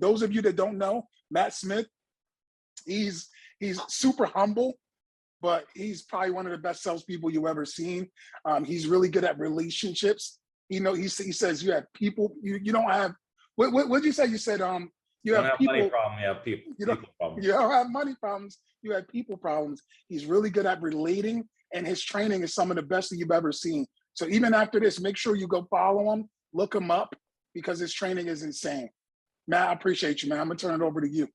those of you that don't know, Matt Smith, he's super humble, but he's probably one of the best salespeople you've ever seen. He's really good at relationships. You know, he says you have people, you don't have, what did you say? You said you don't have have people. money problem, you have people, You don't, people problems. you don't have money problems, you have people problems. He's really good at relating, and his training is some of the best that you've ever seen. So even after this, make sure you go follow him, look him up, because his training is insane. Matt, I appreciate you, man. I'm gonna turn it over to you.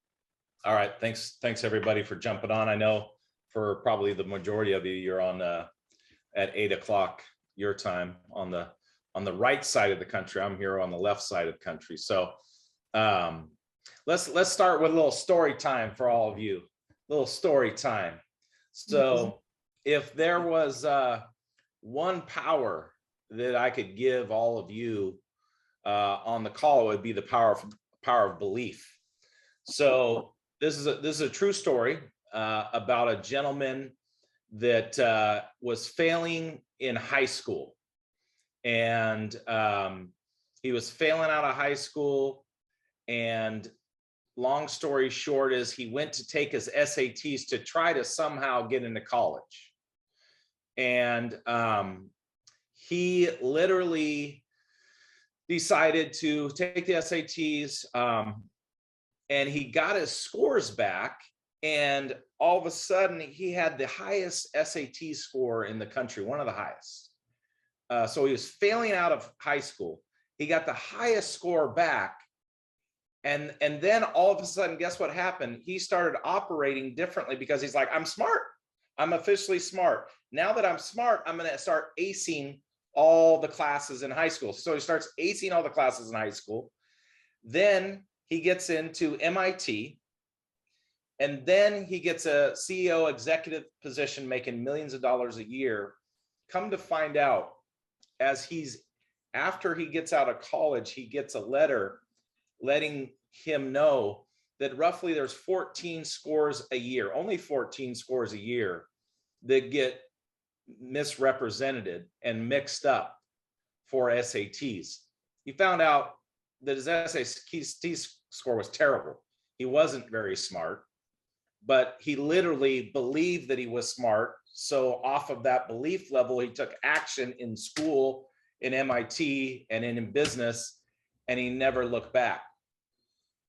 All right, thanks everybody for jumping on. I know for probably the majority of you, you're on at 8 o'clock your time on the right side of the country. I'm here on the left side of the country. So let's start with a little story time for all of you. Little story time. So if there was one power that I could give all of you on the call, it would be the power of belief. So this is a true story about a gentleman that was failing in high school, and he was failing out of high school, and long story short is he went to take his SATs to try to somehow get into college. And he literally decided to take the SATs, and he got his scores back, and all of a sudden he had the highest SAT score in the country, one of the highest. So he was failing out of high school. He got the highest score back. And then all of a sudden, guess what happened? He started operating differently because he's like, I'm smart. I'm officially smart. Now that I'm smart, I'm going to start acing all the classes in high school. So he starts acing all the classes in high school. Then he gets into MIT. And then he gets a CEO executive position, making millions of dollars a year. Come to find out, after he gets out of college, he gets a letter letting him know that roughly there's 14 scores a year, only 14 scores a year that get misrepresented and mixed up for SATs. He found out that his SAT score was terrible. He wasn't very smart, but he literally believed that he was smart. So off of that belief level, he took action in school, in MIT, and in business, and he never looked back.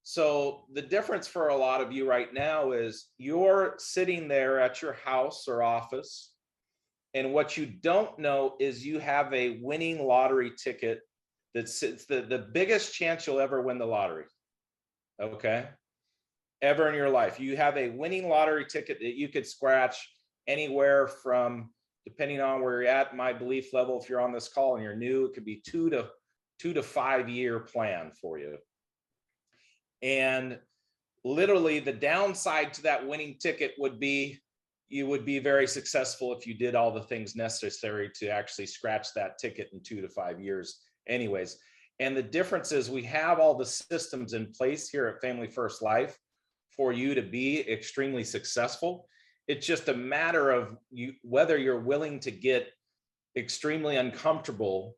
So the difference for a lot of you right now is you're sitting there at your house or office, and what you don't know is you have a winning lottery ticket that's the biggest chance you'll ever win the lottery, okay? Ever in your life. You have a winning lottery ticket that you could scratch anywhere from, depending on where you're at, my belief level, if you're on this call and you're new, it could be 2 to 5 year plan for you. And literally the downside to that winning ticket would be you would be very successful if you did all the things necessary to actually scratch that ticket in 2 to 5 years anyways. And the difference is we have all the systems in place here at Family First Life for you to be extremely successful. It's just a matter of whether you're willing to get extremely uncomfortable,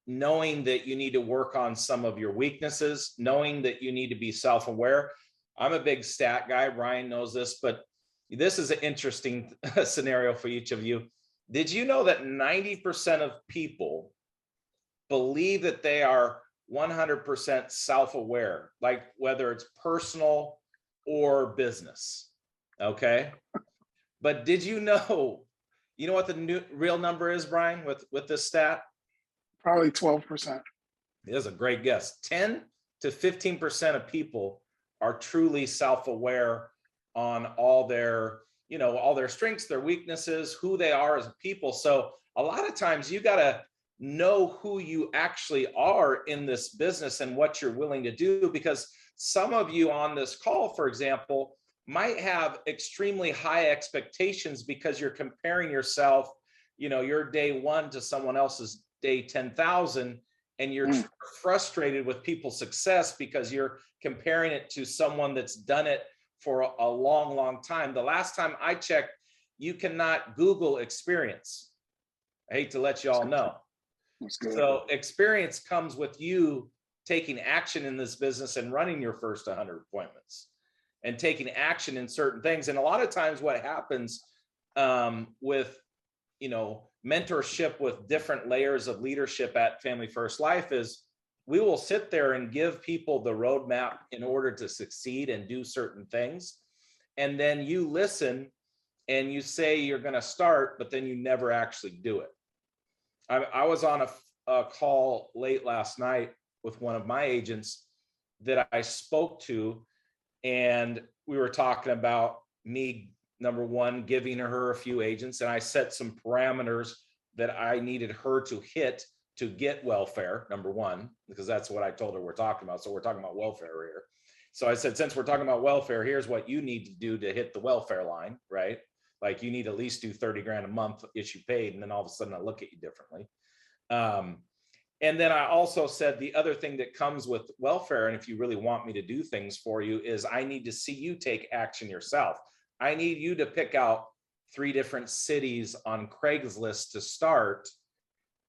knowing that you need to work on some of your weaknesses, knowing that you need to be self-aware. I'm a big stat guy, Ryan knows this, but this is an interesting scenario for each of you. Did you know that 90% of people believe that they are 100% self-aware, like whether it's personal or business, okay? But did you know what the real number is, Brian, with this stat? Probably 12%. It is a great guess. 10 to 15% of people are truly self-aware on all their, all their strengths, their weaknesses, who they are as people. So a lot of times you got to know who you actually are in this business and what you're willing to do, because some of you on this call, for example, might have extremely high expectations because you're comparing yourself, your day one to someone else's day 10,000, and you're frustrated with people's success because you're comparing it to someone that's done it for a long, long time. The last time I checked, you cannot Google experience. I hate to let you all know. That's good. So experience comes with you taking action in this business and running your first 100 appointments and taking action in certain things. And a lot of times what happens with, mentorship with different layers of leadership at Family First Life is we will sit there and give people the roadmap in order to succeed and do certain things. And then you listen and you say you're going to start, but then you never actually do it. I was on a call late last night with one of my agents that I spoke to, and we were talking about me, number one, giving her a few agents, and I set some parameters that I needed her to hit to get welfare, number one, because that's what I told her we're talking about. So we're talking about welfare here. So I said, since we're talking about welfare, here's what you need to do to hit the welfare line, right? Like you need to at least do 30 grand a month issue paid, and then all of a sudden I look at you differently. And then I also said the other thing that comes with welfare, and if you really want me to do things for you, is I need to see you take action yourself. I need you to pick out 3 different cities on Craigslist to start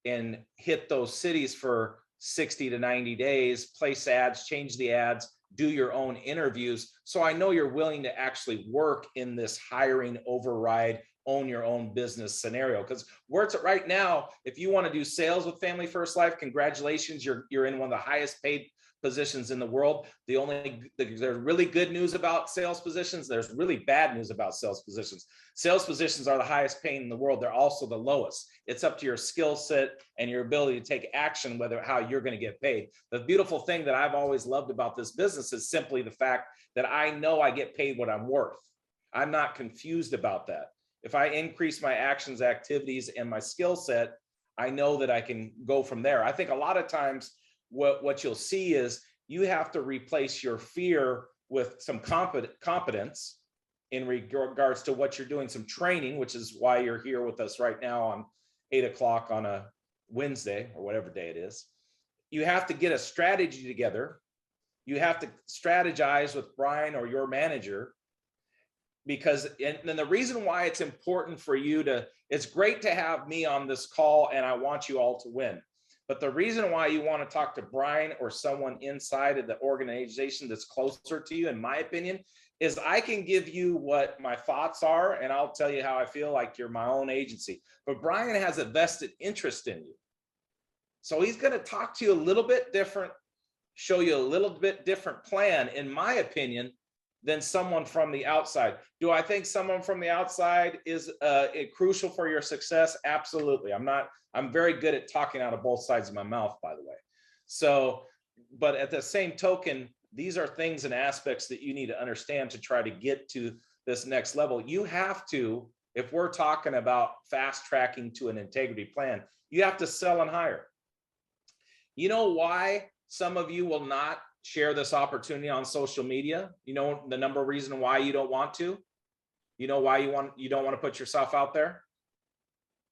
and hit those cities for 60 to 90 days, place ads, change the ads, do your own interviews. So I know you're willing to actually work in this hiring override, own your own business scenario. Because where it's at right now, if you want to do sales with Family First Life, congratulations, you're in one of the highest paid positions in the world. There's really good news about sales positions. There's really bad news about sales positions. Sales positions are the highest paying in the world. They're also the lowest. It's up to your skill set and your ability to take action, how you're going to get paid. The beautiful thing that I've always loved about this business is simply the fact that I know I get paid what I'm worth. I'm not confused about that. If I increase my actions, activities, and my skill set, I know that I can go from there. I think a lot of times what you'll see is you have to replace your fear with some competence in regards to what you're doing, some training, which is why you're here with us right now on 8 o'clock on a Wednesday or whatever day it is. You have to get a strategy together. You have to strategize with Brian or your manager, because, and then the reason why it's important for you to, it's great to have me on this call and I want you all to win. But the reason why you want to talk to Brian or someone inside of the organization that's closer to you, in my opinion, is I can give you what my thoughts are and I'll tell you how I feel like you're my own agency. But Brian has a vested interest in you. So he's going to talk to you a little bit different, show you a little bit different plan, in my opinion, than someone from the outside. Do I think someone from the outside is crucial for your success? Absolutely. I'm very good at talking out of both sides of my mouth, by the way. So, but at the same token, these are things and aspects that you need to understand to try to get to this next level. You have to, if we're talking about fast tracking to an integrity plan, you have to sell and hire. You know why some of you will not share this opportunity on social media? You know the number of reason why you don't want to? You know why you don't want to put yourself out there?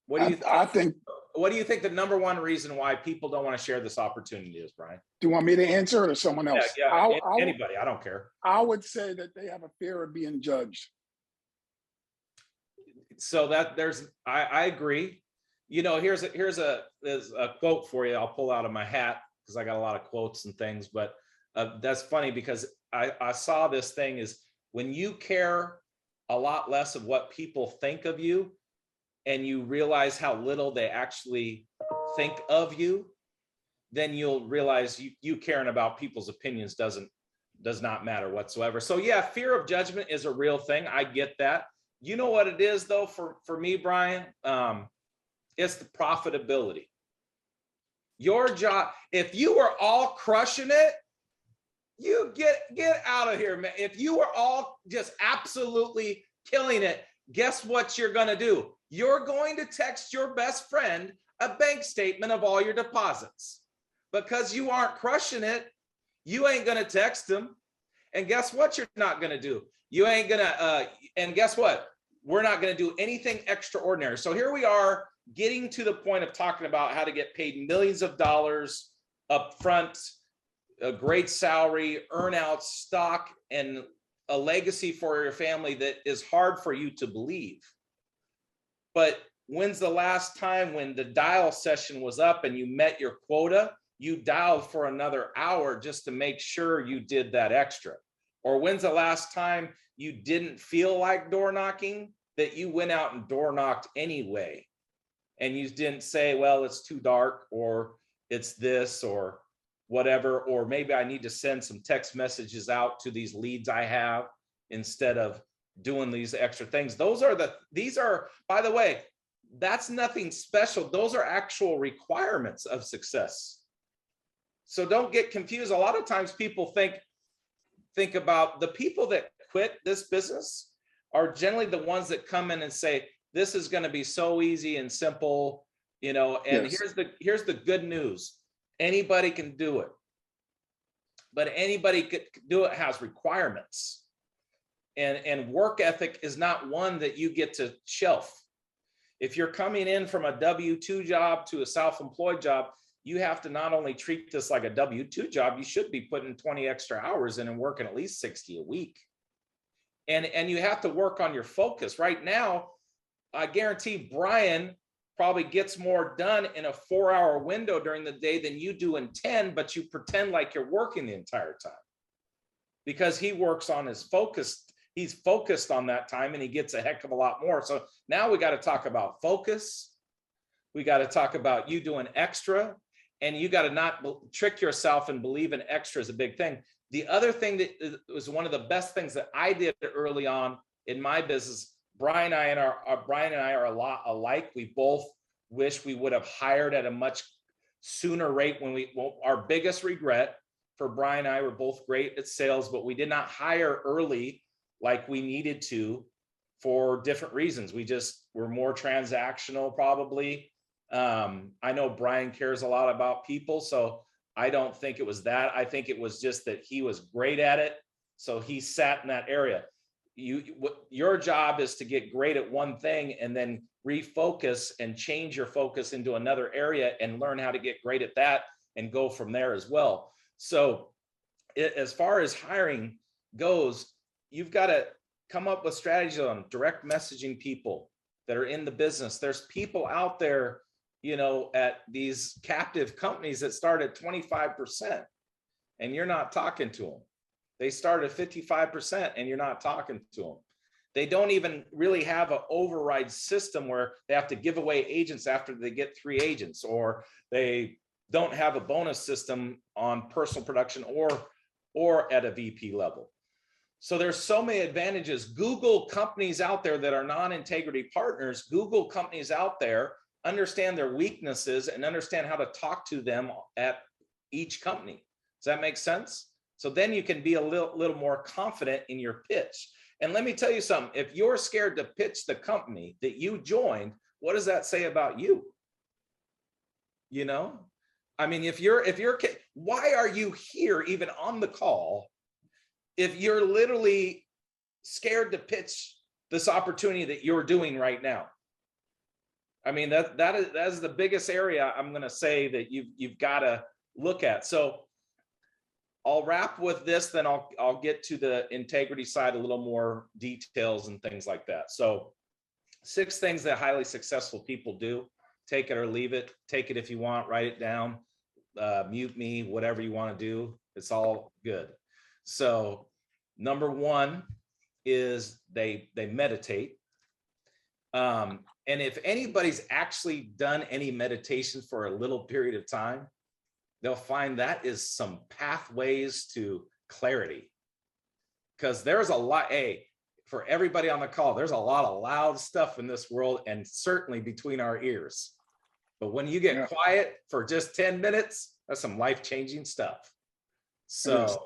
What do you think? What do you think the number one reason why people don't want to share this opportunity is, Brian? Do you want me to answer it or someone else? Yeah, anybody, I don't care. I would say that they have a fear of being judged. So that I agree. You know, there's a quote for you. I'll pull out of my hat because I got a lot of quotes and things, but that's funny because I saw this thing is when you care a lot less of what people think of you and you realize how little they actually think of you, then you'll realize you caring about people's opinions does not matter whatsoever. So yeah, fear of judgment is a real thing. I get that. You know what it is though, for me, Brian? It's the profitability. Your job, if you were all crushing it, you get out of here, man. If you were all just absolutely killing it, guess what you're going to do? You're going to text your best friend a bank statement of all your deposits. Because you aren't crushing it, you ain't going to text them. And guess what you're not going to do? You ain't going to, and guess what? We're not going to do anything extraordinary. So here we are getting to the point of talking about how to get paid millions of dollars up front, a great salary, earnouts, stock, and a legacy for your family that is hard for you to believe. But when's the last time when the dial session was up and you met your quota, you dialed for another hour just to make sure you did that extra? Or when's the last time you didn't feel like door knocking, that you went out and door knocked anyway? And you didn't say, well, it's too dark, or it's this, or whatever, or maybe I need to send some text messages out to these leads I have instead of doing these extra things. These are, by the way, that's nothing special. Those are actual requirements of success. So don't get confused. A lot of times people think about the people that quit this business are generally the ones that come in and say, this is going to be so easy and simple, and Yes. here's the good news. Anybody can do it, but anybody could do it has requirements, and work ethic is not one that you get to shelf. If you're coming in from a W-2 job to a self-employed job, you have to not only treat this like a W-2 job, you should be putting 20 extra hours in and working at least 60 a week. And you have to work on your focus. Right now, I guarantee Brian probably gets more done in a 4-hour window during the day than you do in 10, but you pretend like you're working the entire time because he works on his focus. He's focused on that time and he gets a heck of a lot more. So now we got to talk about focus. We got to talk about you doing extra, and you got to not trick yourself and believe in extra is a big thing. The other thing that was one of the best things that I did early on in my business, Brian and I are a lot alike. We both wish we would have hired at a much sooner rate our biggest regret for Brian and I were both great at sales, but we did not hire early like we needed to for different reasons. We just were more transactional probably. I know Brian cares a lot about people, so I don't think it was that. I think it was just that he was great at it. So he sat in that area. Your job is to get great at one thing and then refocus and change your focus into another area and learn how to get great at that and go from there as well. So as far as hiring goes, you've got to come up with strategies on direct messaging people that are in the business. There's people out there, at these captive companies that start at 25% and you're not talking to them. They start at 55% and you're not talking to them. They don't even really have an override system where they have to give away agents after they get 3 agents, or they don't have a bonus system on personal production or at a VP level. So there's so many advantages. Google companies out there that are non-integrity partners, Google companies out there, understand their weaknesses and understand how to talk to them at each company. Does that make sense? So then you can be a little more confident in your pitch. And let me tell you something, if you're scared to pitch the company that you joined, what does that say about you? I mean, if you're, why are you here even on the call if you're literally scared to pitch this opportunity that you're doing right now? I mean, that is the biggest area I'm going to say that you've got to look at. So I'll wrap with this, then I'll get to the integrity side, a little more details and things like that. So 6 things that highly successful people do. Take it or leave it. Take it if you want, write it down, mute me, whatever you want to do. It's all good. So number 1 is they meditate. And if anybody's actually done any meditation for a little period of time, they'll find that is some pathways to clarity. Because there's a lot, for everybody on the call, there's a lot of loud stuff in this world, and certainly between our ears. But when you get quiet for just 10 minutes, that's some life-changing stuff. So,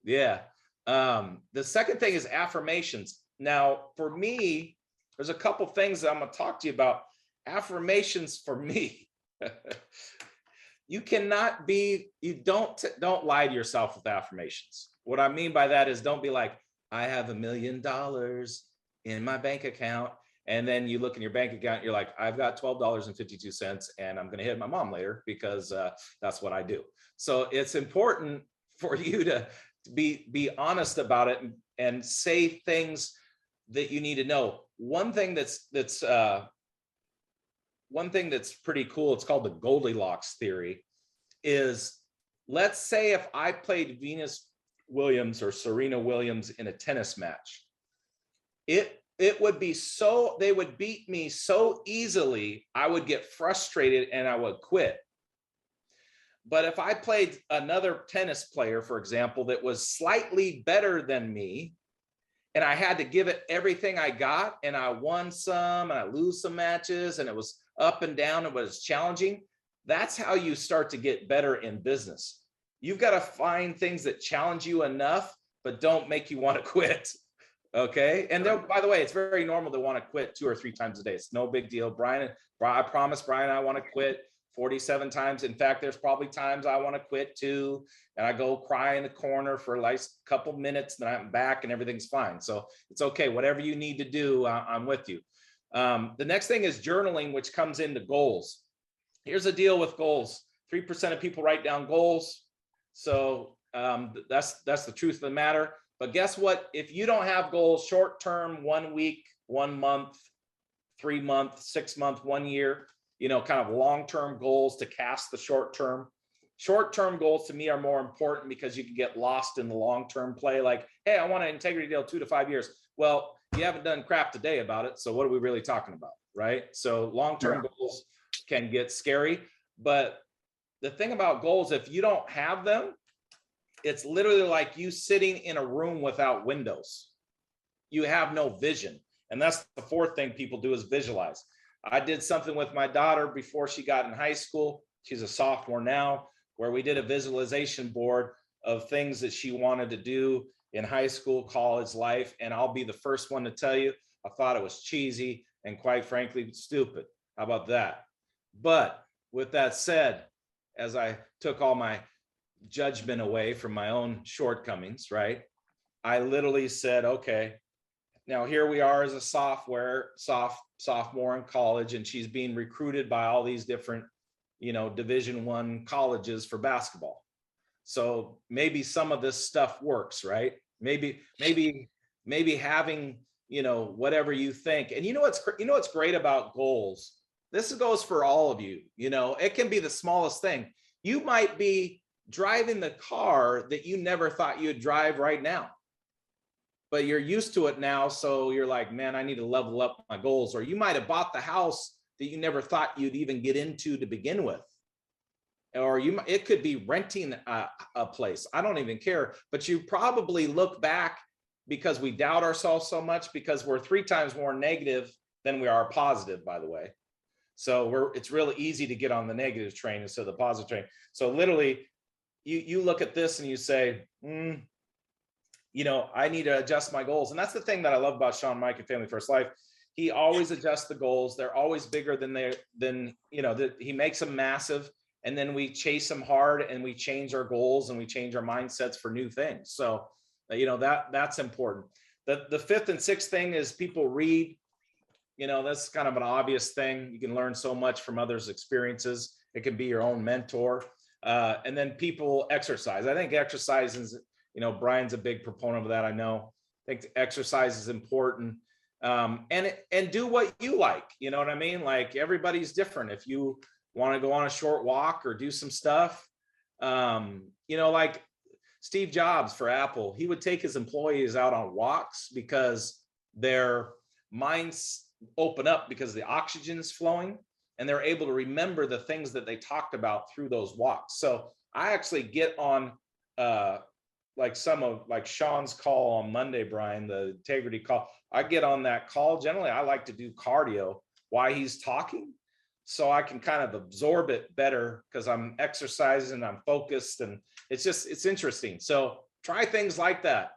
yeah. The second thing is affirmations. Now, for me, there's a couple things that I'm going to talk to you about. Affirmations for me. You cannot be, don't lie to yourself with affirmations. What I mean by that is don't be like, I have $1 million in my bank account. And then you look in your bank account, you're like, I've got $12.52 and I'm going to hit my mom later because that's what I do. So it's important for you to be honest about it and say things that you need to know. One thing that's pretty cool, it's called the Goldilocks theory. is, let's say if I played Venus Williams or Serena Williams in a tennis match, it would be so, they would beat me so easily, I would get frustrated and I would quit. But if I played another tennis player, for example, that was slightly better than me, and I had to give it everything I got, and I won some and I lose some matches, and it was up and down, and it was challenging, that's how you start to get better in business. You've got to find things that challenge you enough, but don't make you want to quit. Okay. And by the way, it's very normal to want to quit 2 or 3 times a day. It's no big deal. Brian, I promise Brian, I want to quit 47 times. In fact, there's probably times I want to quit too. And I go cry in the corner for like a couple minutes, then I'm back and everything's fine. So it's okay. Whatever you need to do, I'm with you. The next thing is journaling, which comes into goals. Here's the deal with goals. 3% of people write down goals. So that's the truth of the matter. But guess what? If you don't have goals, short term, 1 week, 1 month, 3 month, 6 month, 1 year, kind of long-term goals to cast the short-term. Short-term goals to me are more important because you can get lost in the long-term play. Like, hey, I want an integrity deal 2 to 5 years. Well, you haven't done crap today about it. So what are we really talking about? Right. So long-term goals can get scary. But the thing about goals, if you don't have them, it's literally like you sitting in a room without windows. You have no vision. And that's the 4th thing people do is visualize. I did something with my daughter before she got in high school. She's a sophomore now, where we did a visualization board of things that she wanted to do in high school, college life. And I'll be the first one to tell you, I thought it was cheesy and quite frankly, stupid. How about that? But with that said, as I took all my judgment away from my own shortcomings, right? I literally said, okay, now here we are as a sophomore in college, and she's being recruited by all these different, Division I colleges for basketball. So maybe some of this stuff works, right? Maybe having, whatever you think. And what's great about goals? This goes for all of you. It can be the smallest thing. You might be driving the car that you never thought you'd drive right now, but you're used to it now. So you're like, man, I need to level up my goals. Or you might have bought the house that you never thought you'd even get into to begin with. Or it could be renting a place. I don't even care, but you probably look back because we doubt ourselves so much because we're 3 times more negative than we are positive, by the way. So it's really easy to get on the negative train instead of the positive train. So literally you look at this and you say, I need to adjust my goals. And that's the thing that I love about Shawn Mike and Family First Life. He always adjusts the goals. They're always bigger than he makes them massive. And then we chase them hard and we change our goals and we change our mindsets for new things. So, that's important. The 5th and 6th thing is people read. That's kind of an obvious thing. You can learn so much from others' experiences. It can be your own mentor. And then people exercise. I think exercise is, Brian's a big proponent of that. I know. I think exercise is important. And do what you like. You know what I mean? Like everybody's different. If you want to go on a short walk or do some stuff, like Steve Jobs for Apple, he would take his employees out on walks because their minds open up because the oxygen is flowing and they're able to remember the things that they talked about through those walks. So I actually get on like Sean's call on Monday, Brian, the integrity call. I get on that call. Generally, I like to do cardio while he's talking so I can kind of absorb it better because I'm exercising, I'm focused, and it's interesting. So try things like that.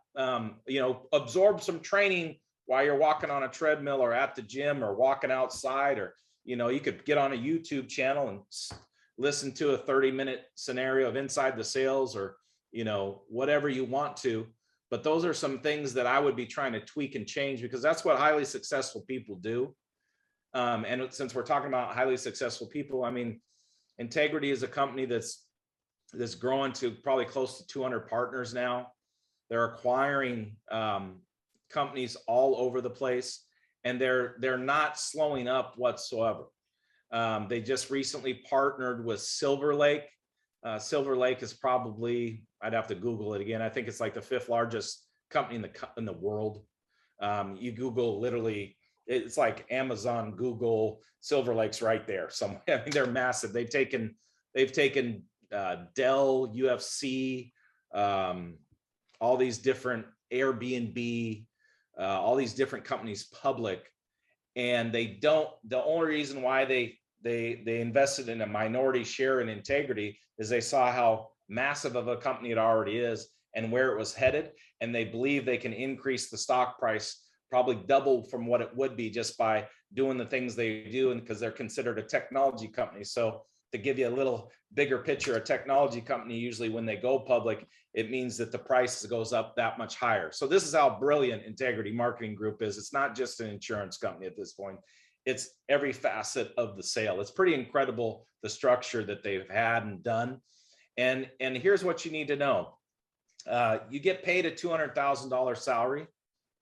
Absorb some training while you're walking on a treadmill or at the gym or walking outside, or, you could get on a YouTube channel and listen to a 30-minute scenario of Inside the Sales or, whatever you want to. But those are some things that I would be trying to tweak and change because that's what highly successful people do. And since we're talking about highly successful people, I mean, Integrity is a company that's growing to probably close to 200 partners now. They're acquiring companies all over the place, and they're not slowing up whatsoever. They just recently partnered with Silver Lake. Silver Lake is probably, I'd have to Google it again. I think it's like the 5th largest company in the world. You Google literally, it's like Amazon, Google, Silver Lake's right there somewhere. I mean, they're massive. They've taken Dell, UFC, all these different Airbnb, all these different companies public, and the only reason why they invested in a minority share in Integrity is they saw how massive of a company it already is and where it was headed, and they believe they can increase the stock price probably double from what it would be just by doing the things they do, and because they're considered a technology company. So to give you a little bigger picture, a technology company, usually when they go public, it means that the price goes up that much higher. So this is how brilliant Integrity Marketing Group is. It's not just an insurance company at this point. It's every facet of the sale. It's pretty incredible, the structure that they've had and done. And here's what you need to know. You get paid a $200,000 salary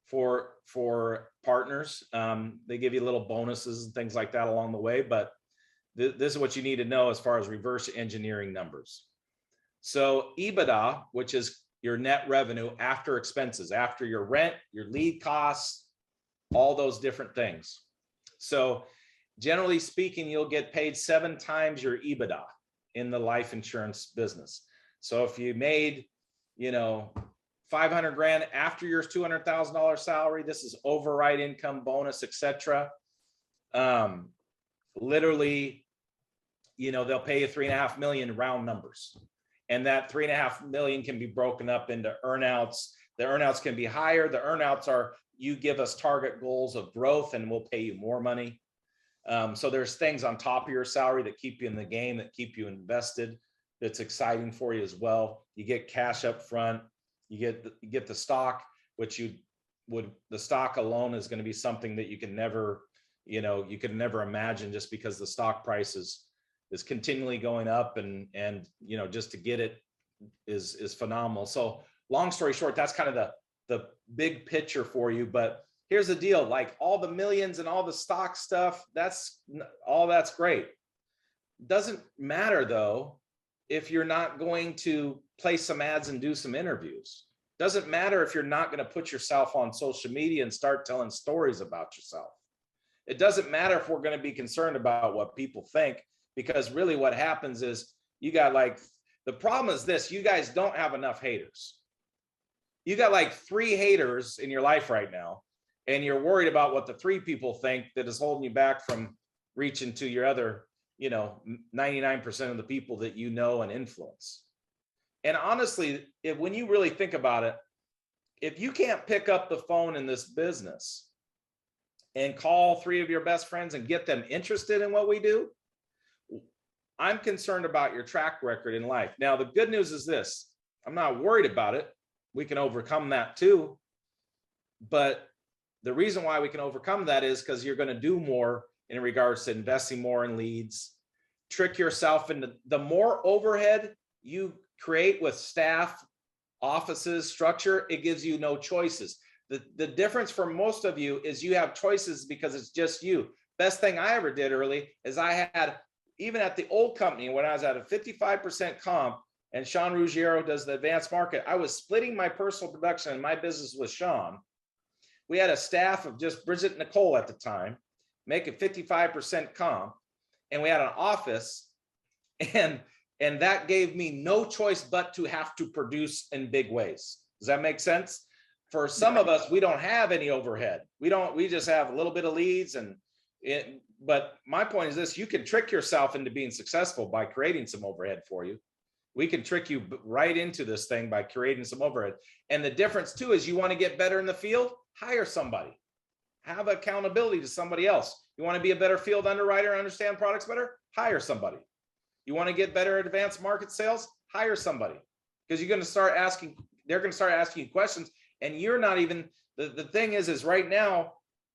for partners. They give you little bonuses and things like that along the way, but this is what you need to know as far as reverse engineering numbers. So EBITDA, which is your net revenue after expenses, after your rent, your lead costs, all those different things. So generally speaking, you'll get paid 7 times your EBITDA in the life insurance business. So if you made, 500 grand after your $200,000 salary, this is override income, bonus, etc. Literally, they'll pay you 3.5 million round numbers. And that 3.5 million can be broken up into earnouts. The earnouts can be higher. The earnouts are, you give us target goals of growth and we'll pay you more money. So there's things on top of your salary that keep you in the game, that keep you invested. That's exciting for you as well. You get cash up front. You get the stock, which the stock alone is going to be something that you can never imagine, just because the stock price is continually going up, and just to get it is phenomenal. So long story short, that's kind of the big picture for you. But here's the deal, like all the millions and all the stock stuff, that's great. Doesn't matter though, if you're not going to place some ads and do some interviews. Doesn't matter if you're not going to put yourself on social media and start telling stories about yourself. It doesn't matter if we're going to be concerned about what people think, because really what happens is the problem is this: you guys don't have enough haters. You got like 3 haters in your life right now, and you're worried about what the 3 people think that is holding you back from reaching to your other 99% of the people that you know and influence. And honestly, when you really think about it, if you can't pick up the phone in this business and call 3 of your best friends and get them interested in what we do, I'm concerned about your track record in life. Now, the good news is this: I'm not worried about it. We can overcome that too. But the reason why we can overcome that is because you're going to do more in regards to investing more in leads, trick yourself into the more overhead you create with staff, offices, structure, it gives you no choices. The difference for most of you is you have choices because it's just you. Best thing I ever did early is I had, even at the old company, when I was at a 55% comp and Sean Ruggiero does the advanced market, I was splitting my personal production and my business with Sean. We had a staff of just Bridget and Nicole at the time, making 55% comp, and we had an office, and that gave me no choice but to have to produce in big ways. Does that make sense? For some of us, we don't have any overhead. We just have a little bit of leads, but my point is this: you can trick yourself into being successful by creating some overhead for you. We can trick you right into this thing by creating some overhead. And the difference too is, you want to get better in the field, hire somebody. Have accountability to somebody else. You want to be a better field underwriter, understand products better, hire somebody. You want to get better at advanced market sales, hire somebody. Because they're going to start asking you questions, and you're not even, the thing is right now,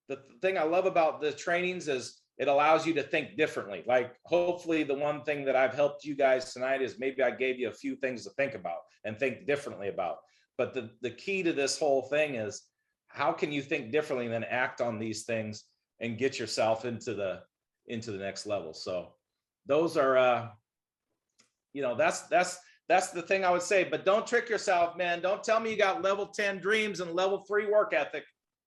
the thing I love about the trainings is it allows you to think differently. Like, hopefully the one thing that I've helped you guys tonight is maybe I gave you a few things to think about and think differently about. But the key to this whole thing is, how can you think differently and then act on these things and get yourself into the next level? So those are, that's the thing I would say. But don't trick yourself, man. Don't tell me you got level 10 dreams and level 3 work ethic,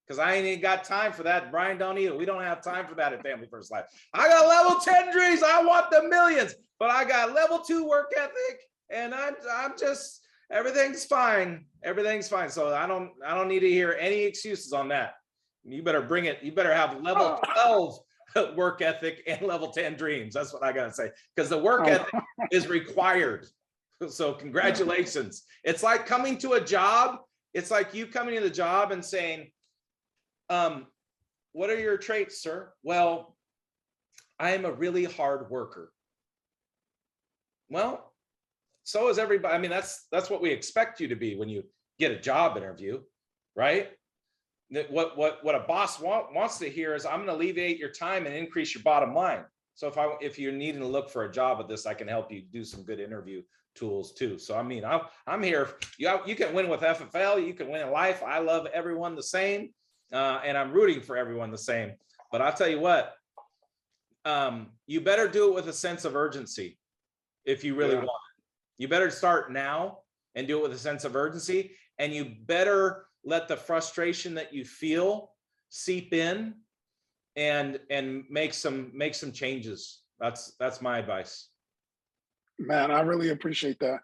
because I ain't even got time for that. Brian don't either. We don't have time for that at Family First Life. I got level 10 dreams. I want the millions, but I got level 2 work ethic, and I'm just, everything's fine. Everything's fine. So I don't need to hear any excuses on that. You better bring it. You better have level 12 work ethic and level 10 dreams. That's what I gotta say, because the work ethic is required. So congratulations. It's like coming to a job. It's like you coming to the job and saying, what are your traits, sir? Well, I am a really hard worker. Well, so is everybody. I mean, that's what we expect you to be when you get a job interview, right? What a boss wants to hear is, I'm going to alleviate your time and increase your bottom line. So if you're needing to look for a job at this, I can help you do some good interview tools too. So I mean, I'm here. You can win with FFL. You can win in life. I love everyone the same, and I'm rooting for everyone the same. But I'll tell you what, you better do it with a sense of urgency if you really want it. You better start now and do it with a sense of urgency, and you better let the frustration that you feel seep in and make some changes. That's my advice. Man, I really appreciate that.